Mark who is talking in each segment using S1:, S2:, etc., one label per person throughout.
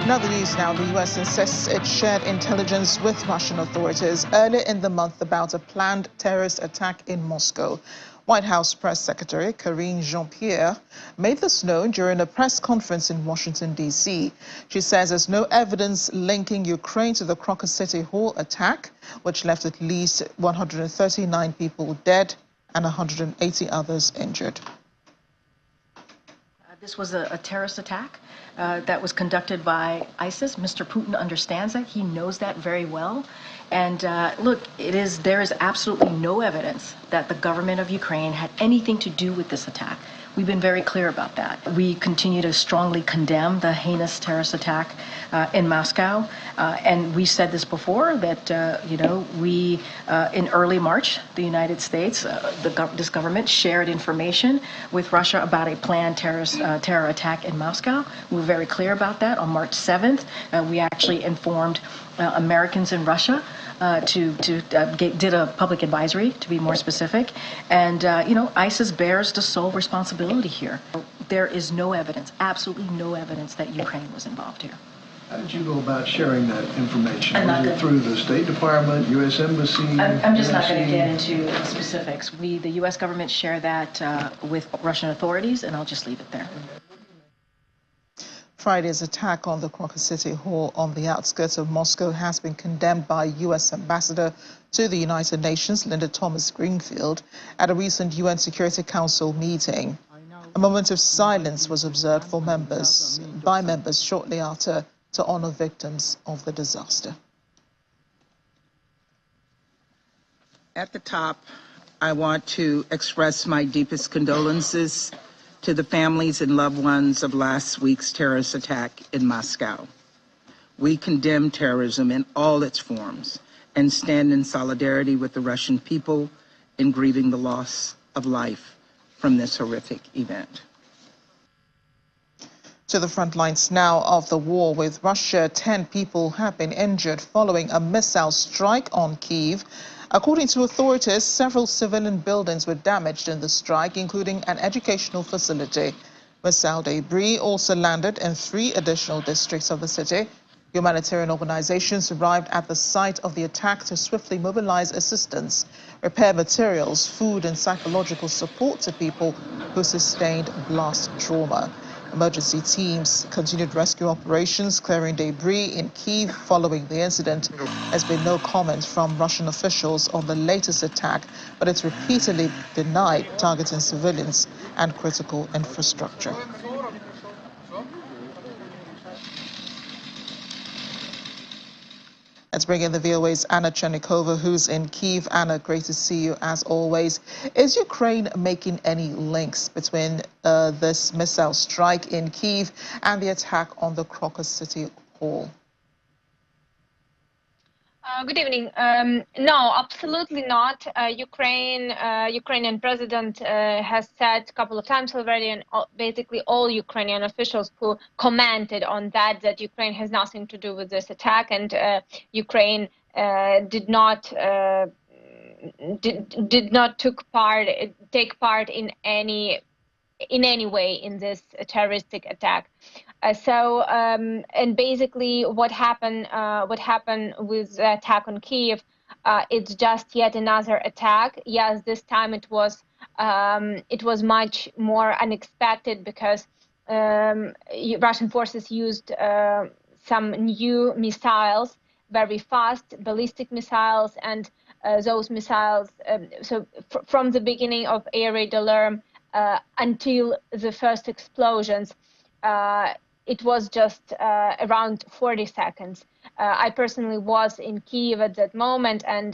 S1: In other news now, the U.S. insists it shared intelligence with Russian authorities earlier in the month about a planned terrorist attack in Moscow. White House Press Secretary Karine Jean-Pierre made this known during a press conference in Washington, D.C. She says there's no evidence linking Ukraine to the Crocus City Hall attack, which left at least 139 people dead and 180 others injured.
S2: This was a terrorist attack that was conducted by ISIS. Mr. Putin understands that. He knows that very well. And look, there is absolutely no evidence that the government of Ukraine had anything to do with this attack. We've been very clear about that. We continue to strongly condemn the heinous terrorist attack in Moscow. And we said this before, that, in early March, the United States, this government shared information with Russia about a planned terror attack in Moscow. We were very clear about that. On March 7th, we actually informed Americans in Russia did a public advisory, to be more specific. And, ISIS bears the sole responsibility here. There is no evidence, absolutely no evidence that Ukraine was involved here.
S3: How did you go about sharing that information? Was it through the State Department, U.S. Embassy?
S2: I'm just not going to get into specifics. The U.S. government share that with Russian authorities, and I'll just leave it there.
S1: Friday's attack on the Crocus City Hall on the outskirts of Moscow has been condemned by U.S. Ambassador to the United Nations, Linda Thomas-Greenfield, at a recent UN Security Council meeting. A moment of silence was observed by members shortly after to honor victims of the disaster.
S4: At the top, I want to express my deepest condolences to the families and loved ones of last week's terrorist attack in Moscow. We condemn terrorism in all its forms and stand in solidarity with the Russian people in grieving the loss of life from this horrific event.
S1: To the front lines now of the war with Russia, 10 people have been injured following a missile strike on Kyiv. According to authorities, several civilian buildings were damaged in the strike, including an educational facility. Missile debris also landed in 3 additional districts of the city. Humanitarian organizations arrived at the site of the attack to swiftly mobilize assistance, repair materials, food and psychological support to people who sustained blast trauma. Emergency teams continued rescue operations, clearing debris in Kyiv following the incident. There's been no comment from Russian officials on the latest attack, but it's repeatedly denied targeting civilians and critical infrastructure. Let's bring in the VOA's Anna Chernikova, who's in Kyiv. Anna, great to see you as always. Is Ukraine making any links between this missile strike in Kyiv and the attack on the Crocus City Hall?
S5: Good evening. No, absolutely not. Ukrainian president has said a couple of times already, and basically all Ukrainian officials who commented on that Ukraine has nothing to do with this attack, and Ukraine did not take part in any way in this terroristic attack. And basically what happened with the attack on Kyiv, it's just yet another attack. Yes, this time it was much more unexpected because Russian forces used some new missiles, very fast ballistic missiles, and those missiles, from the beginning of air raid alarm until the first explosions, it was just around 40 seconds. I personally was in Kyiv at that moment, and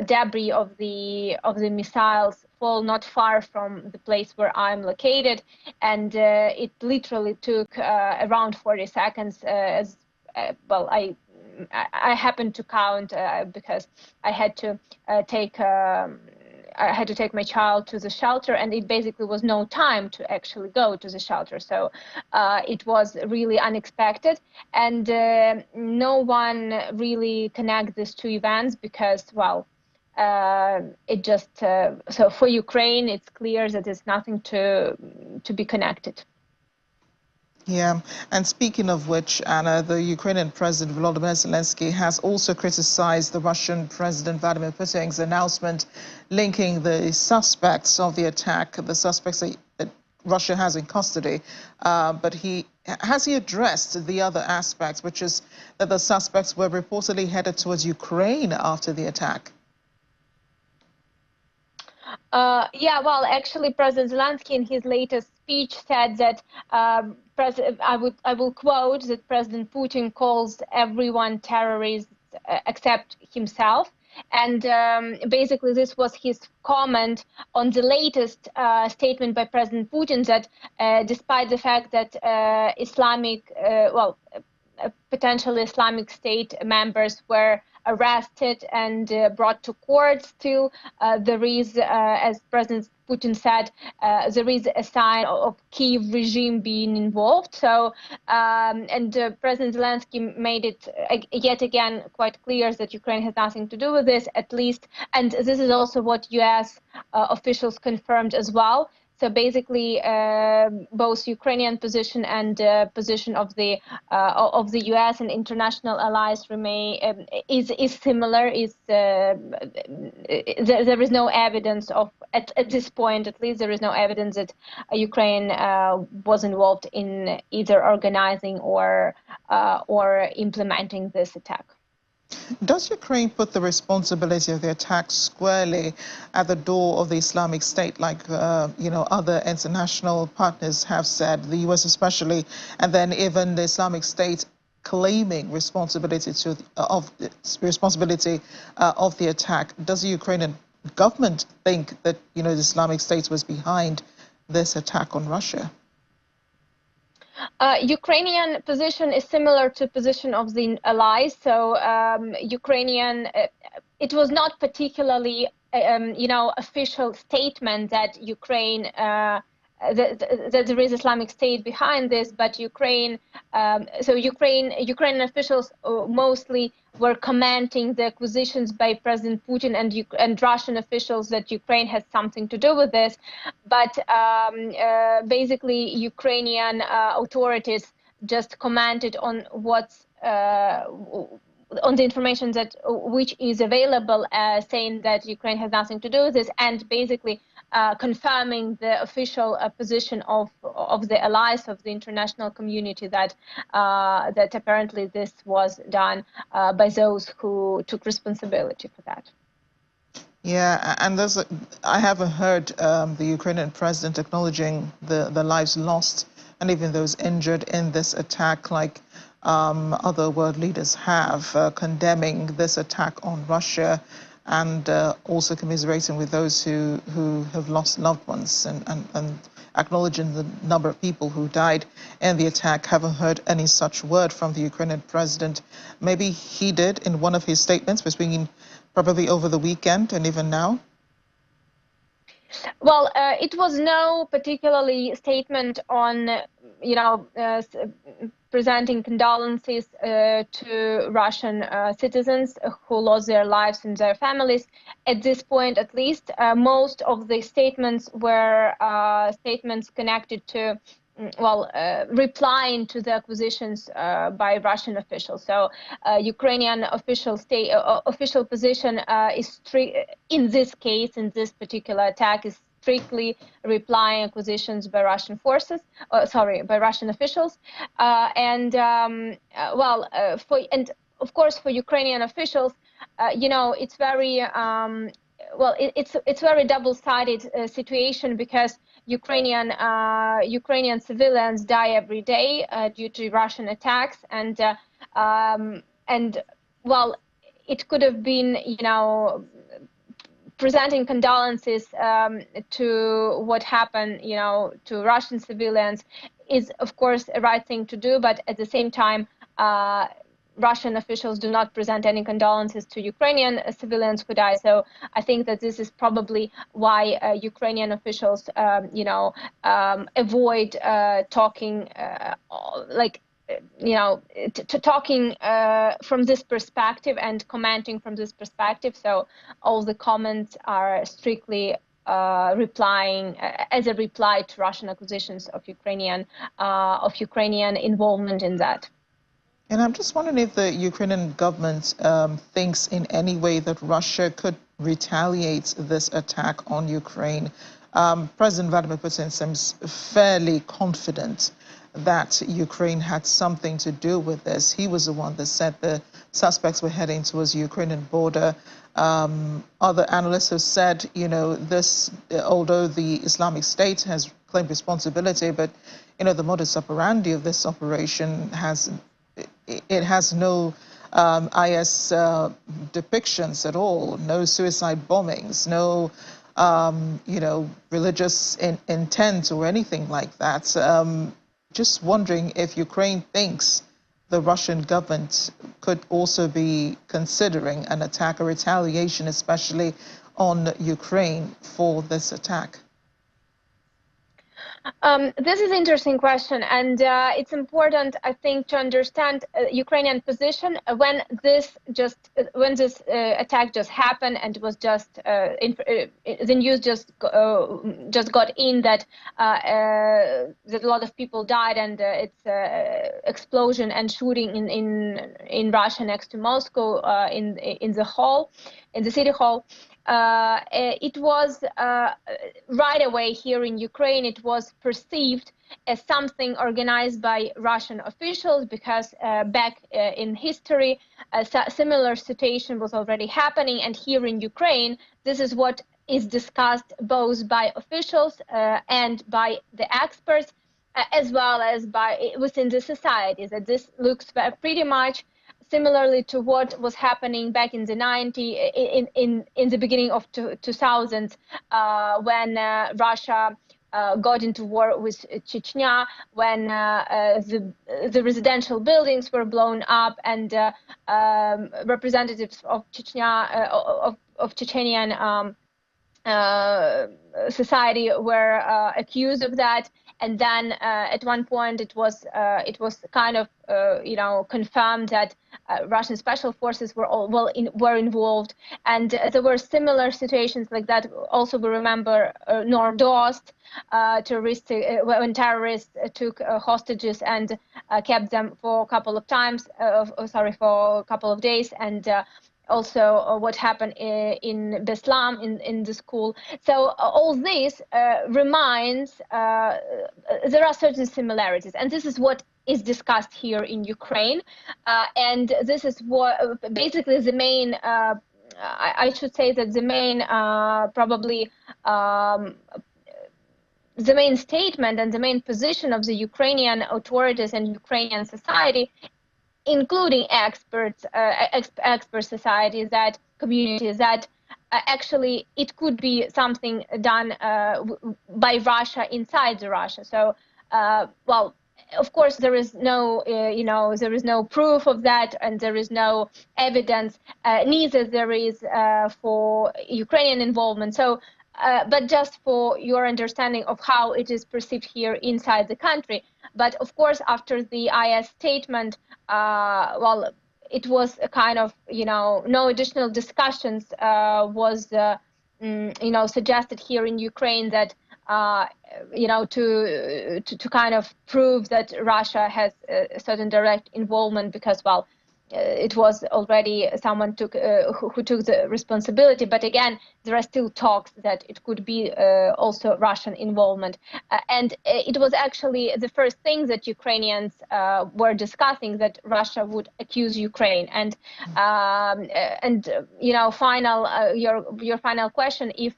S5: debris of the missiles fall not far from the place where I'm located, and it literally took around 40 seconds. Well, I happened to count because I had to take my child to the shelter, and it basically was no time to actually go to the shelter. So it was really unexpected, and no one really connects these two events because, well, it just so for Ukraine it's clear that it's nothing to be connected.
S1: Yeah, and speaking of which, Anna, the Ukrainian President Volodymyr Zelensky has also criticized the Russian President Vladimir Putin's announcement linking the suspects of the attack, the suspects that Russia has in custody. But has he addressed the other aspects, which is that the suspects were reportedly headed towards Ukraine after the attack?
S5: Yeah, well, actually, President Zelensky in his latest speech said that I will quote that President Putin calls everyone terrorists except himself. And basically, this was his comment on the latest statement by President Putin that despite the fact that potential Islamic State members were arrested and brought to court. Still, there is, as President Putin said, there is a sign of Kyiv regime being involved. So, President Zelensky made it yet again quite clear that Ukraine has nothing to do with this, at least. And this is also what U.S. Officials confirmed as well. So basically, both Ukrainian position and position of the U.S. and international allies remain is similar. There is no evidence of at this point, at least, there is no evidence that Ukraine was involved in either organizing or implementing this attack.
S1: Does Ukraine put the responsibility of the attack squarely at the door of the Islamic State, like other international partners have said, the U.S. especially, and then even the Islamic State claiming responsibility of the attack? Does the Ukrainian government think that the Islamic State was behind this attack on Russia?
S5: Ukrainian position is similar to position of the allies. So Ukrainian, it was not particularly, official statement that Ukraine, that there is Islamic State behind this, but Ukrainian officials mostly were commenting the accusations by President Putin and Russian officials that Ukraine has something to do with this. But basically, Ukrainian authorities just commented on on the information which is available, saying that Ukraine has nothing to do with this, and basically confirming the official position of the allies of the international community that apparently this was done by those who took responsibility for that.
S1: Yeah, and I haven't heard the Ukrainian president acknowledging the lives lost and even those injured in this attack, like other world leaders have, condemning this attack on Russia and also commiserating with those who have lost loved ones and acknowledging the number of people who died in the attack. Haven't heard any such word from the Ukrainian president. Maybe he did in one of his statements between probably over the weekend and even now.
S5: Well, it was no particularly statement on, presenting condolences to Russian citizens who lost their lives and their families. At this point, at least, most of the statements were statements connected to replying to the accusations by Russian officials. So Ukrainian official position is in this case, in this particular attack, is strictly replying accusations by Russian forces, by Russian officials, and of course for Ukrainian officials, it's very it's very double-sided situation, because Ukrainian civilians die every day due to Russian attacks, and it could have been, presenting condolences to what happened, to Russian civilians is, of course, a right thing to do, but at the same time, Russian officials do not present any condolences to Ukrainian civilians who die. So I think that this is probably why Ukrainian officials, avoid talking talking from this perspective and commenting from this perspective. So all the comments are strictly replying as a reply to Russian accusations of Ukrainian involvement in that.
S1: And I'm just wondering if the Ukrainian government thinks in any way that Russia could retaliate this attack on Ukraine. President Vladimir Putin seems fairly confident that Ukraine had something to do with this. He was the one that said the suspects were heading towards the Ukrainian border. Other analysts have said, you know, this, although the Islamic State has claimed responsibility, but, you know, the modus operandi of this operation has no IS depictions at all, no suicide bombings, no, you know, religious intent or anything like that. Just wondering if Ukraine thinks the Russian government could also be considering an attack or retaliation, especially on Ukraine for this attack.
S5: This is an interesting question, and it's important, I think, to understand Ukrainian position when this attack just happened, and it was just the news just got in that a lot of people died, and it's explosion and shooting in Russia next to Moscow in the city hall. It was right away here in Ukraine, it was perceived as something organized by Russian officials, because back in history, a similar situation was already happening. And here in Ukraine, this is what is discussed both by officials and by the experts, as well as within the society, that this looks pretty much similarly to what was happening back in the 90s, in the beginning of 2000s, when Russia got into war with Chechnya, when the residential buildings were blown up, and representatives of Chechnya, of Chechenian society were accused of that. And then at one point it was kind of you know, confirmed that Russian special forces were involved, and there were similar situations like that. Also, we remember Nordost, when terrorists took hostages and kept them for a couple of days, and also what happened in Beslan in the school. So all this reminds there are certain similarities, and this is what is discussed here in Ukraine, and this is what basically the main I should say that the main probably the main statement and the main position of the Ukrainian authorities and Ukrainian society, including experts, expert societies, that communities, that actually it could be something done by Russia inside the Russia. So, well, of course, there is no, you know, there is no proof of that, and there is no evidence. Neither there is for Ukrainian involvement. So, but just for your understanding of how it is perceived here inside the country. But of course, after the IS statement, well, it was a kind of, you know, no additional discussions was, you know, suggested here in Ukraine, that, you know, to kind of prove that Russia has a certain direct involvement, because, well, it was already someone who took the responsibility. But again, there are still talks that it could be also Russian involvement. And it was actually the first thing that Ukrainians were discussing, that Russia would accuse Ukraine. And you know, your final question, if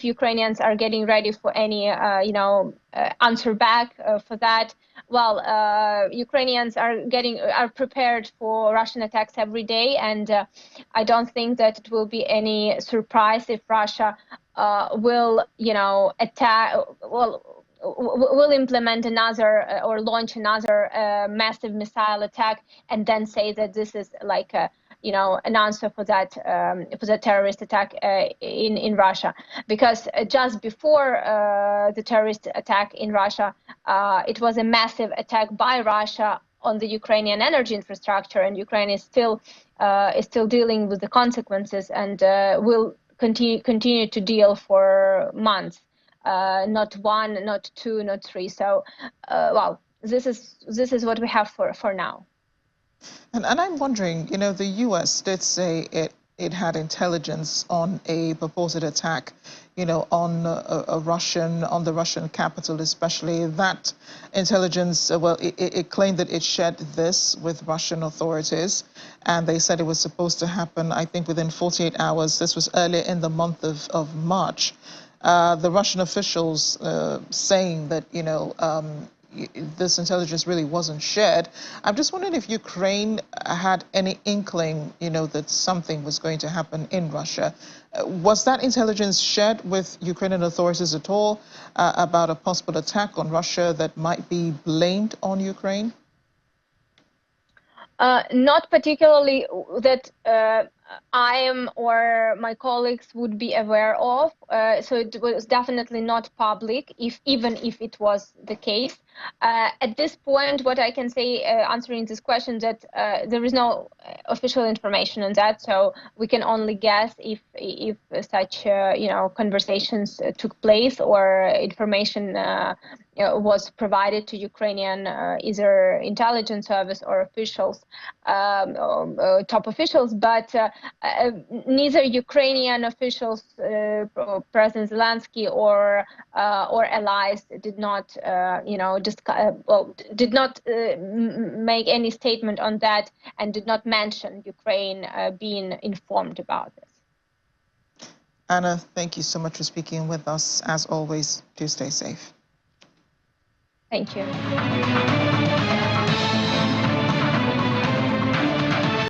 S5: Ukrainians are getting ready for any, you know, answer back for that. Well, Ukrainians are prepared for Russian attacks every day, and I don't think that it will be any surprise if Russia will, you know, will implement another or launch another massive missile attack, and then say that this is like a, you know, an answer for that terrorist attack in Russia. Because just before the terrorist attack in Russia, it was a massive attack by Russia on the Ukrainian energy infrastructure, and Ukraine is still dealing with the consequences, and will continue to deal for months, not one, not two, not three. So, well, this is what we have for now.
S1: And I'm wondering, you know, the U.S. did say it had intelligence on a purported attack, you know, on on the Russian capital, especially. That intelligence, well, it claimed that it shared this with Russian authorities, and they said it was supposed to happen, I think, within 48 hours. This was earlier in the month of March. The Russian officials saying that, you know, this intelligence really wasn't shared. I'm just wondering if Ukraine had any inkling, you know, that something was going to happen in Russia. Was that intelligence shared with Ukrainian authorities at all about a possible attack on Russia that might be blamed on Ukraine?
S5: Not particularly that I am or my colleagues would be aware of. So it was definitely not public, even if it was the case. At this point, what I can say, answering this question, that there is no official information on that. So we can only guess if such you know, conversations took place or information was provided to Ukrainian either intelligence service or officials, top officials, but neither Ukrainian officials, President Zelensky or allies did not, you know, did not make any statement on that and did not mention Ukraine being informed about this.
S1: Anna, thank you so much for speaking with us. As always, do stay safe.
S5: Thank you.